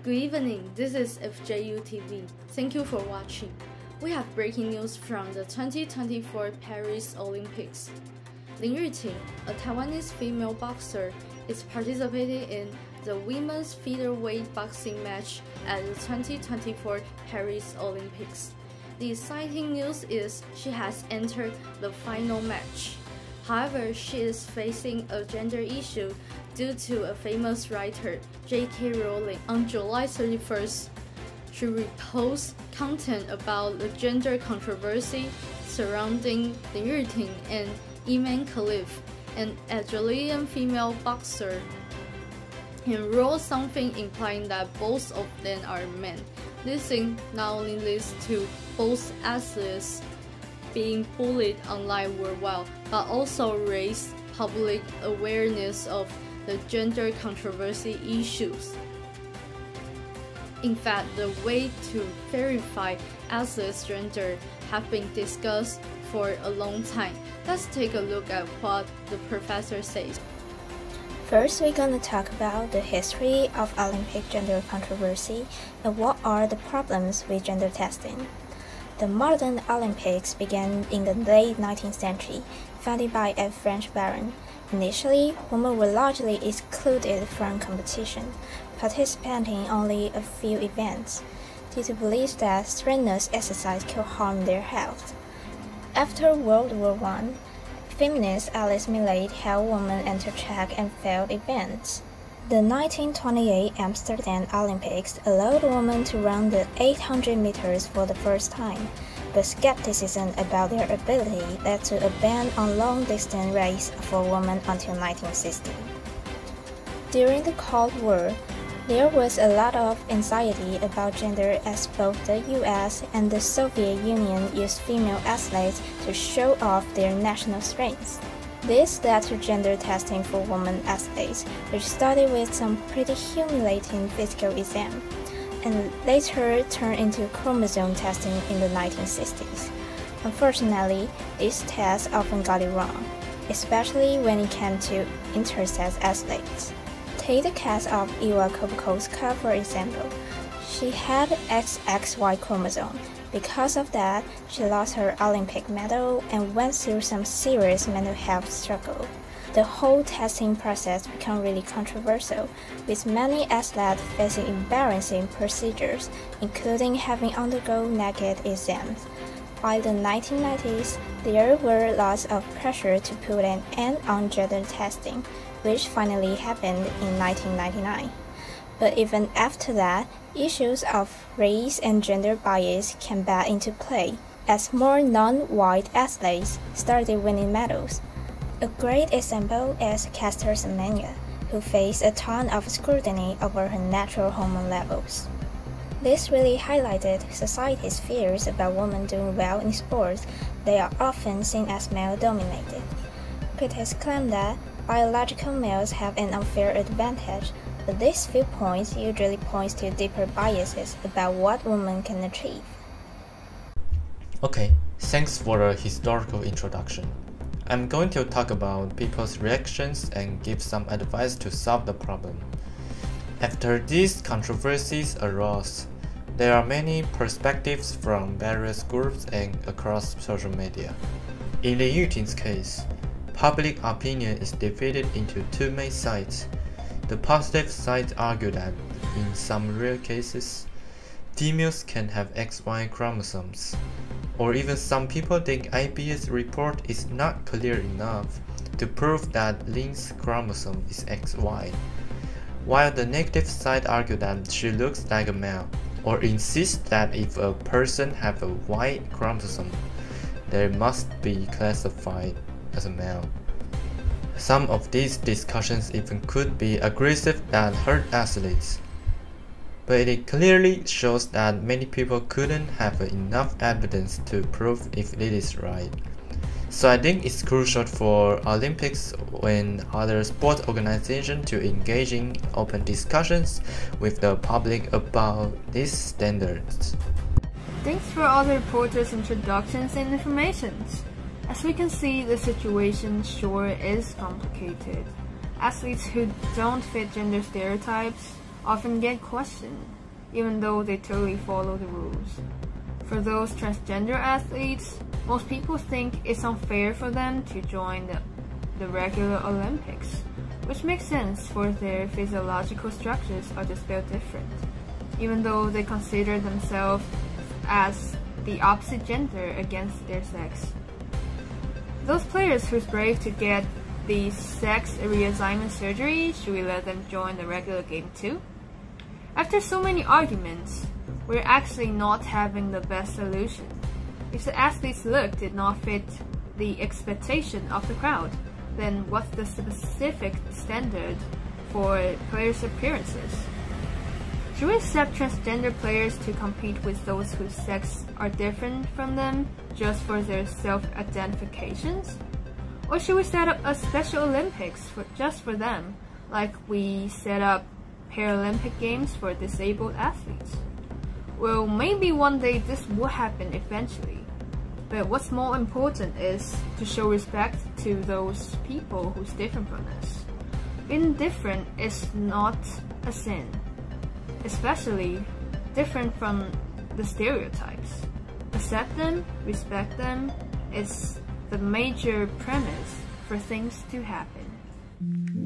Good evening, this is FJU TV. Thank you for watching. We have breaking news from the 2024 Paris Olympics. Lin Yuting, a Taiwanese female boxer, is participating in the women's featherweight boxing match at the 2024 Paris Olympics. The exciting news is she has entered the final match. However, she is facing a gender issue due to a famous writer, J.K. Rowling. On July 31st, she reposted content about the gender controversy surrounding Lin Yuting and Iman Khalif, an Algerian female boxer, and wrote something implying that both of them are men. This thing not only leads to both athletes being bullied online worldwide, but also raised public awareness of the gender controversy issues. In fact, the way to verify athletes' gender have been discussed for a long time. Let's take a look at what the professor says. First, we're going to talk about the history of Olympic gender controversy and what are the problems with gender testing. The modern Olympics began in the late 19th century, founded by a French baron. Initially, women were largely excluded from competition, participating only a few events, due to beliefs that strenuous exercise could harm their health. After World War I, feminist Alice Millet held women enter track and field events. The 1928 Amsterdam Olympics allowed women to run the 800 meters for the first time, but skepticism about their ability led to a ban on long-distance race for women until 1960. During the Cold War, there was a lot of anxiety about gender as both the US and the Soviet Union used female athletes to show off their national strengths. This led to gender testing for women athletes, which started with some pretty humiliating physical exams, and later turned into chromosome testing in the 1960s. Unfortunately, these tests often got it wrong, especially when it came to intersex athletes. Take the case of Iwa Kovalevska, for example. She had XXY chromosome. Because of that, she lost her Olympic medal and went through some serious mental health struggle. The whole testing process became really controversial, with many athletes facing embarrassing procedures, including having undergo naked exams. By the 1990s, there were lots of pressure to put an end on gender testing, which finally happened in 1999. But even after that, issues of race and gender bias came back into play as more non-white athletes started winning medals. A great example is Caster Semenya, who faced a ton of scrutiny over her natural hormone levels. This really highlighted society's fears about women doing well in sports that are often seen as male-dominated. Critics claim that biological males have an unfair advantage, but this viewpoint usually points to deeper biases about what women can achieve. Okay, thanks for the historical introduction. I'm going to talk about people's reactions and give some advice to solve the problem. After these controversies arose, there are many perspectives from various groups and across social media. In Lin Yuting's case, public opinion is divided into two main sides. The positive side argue that, in some rare cases, females can have XY chromosomes, or even some people think IBS report is not clear enough to prove that Lin's chromosome is XY, while the negative side argue that she looks like a male, or insist that if a person have a Y chromosome, they must be classified as a male. Some of these discussions even could be aggressive that hurt athletes. But it clearly shows that many people couldn't have enough evidence to prove if it is right. So I think it's crucial for Olympics and other sports organizations to engage in open discussions with the public about these standards. Thanks for all the reporters' introductions and informations. As we can see, the situation sure is complicated. Athletes who don't fit gender stereotypes often get questioned, even though they totally follow the rules. For those transgender athletes, most people think it's unfair for them to join the regular Olympics, which makes sense for their physiological structures are just built different, even though they consider themselves as the opposite gender against their sex. Those players who's brave to get the sex reassignment surgery, should we let them join the regular game too? After so many arguments, we're actually not having the best solution. If the athlete's look did not fit the expectation of the crowd, then what's the specific standard for players' appearances? Should we accept transgender players to compete with those whose sex are different from them just for their self-identifications? Or should we set up a special Olympics just for them, like we set up Paralympic Games for disabled athletes? Well, maybe one day this will happen eventually, but what's more important is to show respect to those people who's different from us. Being different is not a sin, especially different from the stereotypes. Accept them, respect them, is the major premise for things to happen.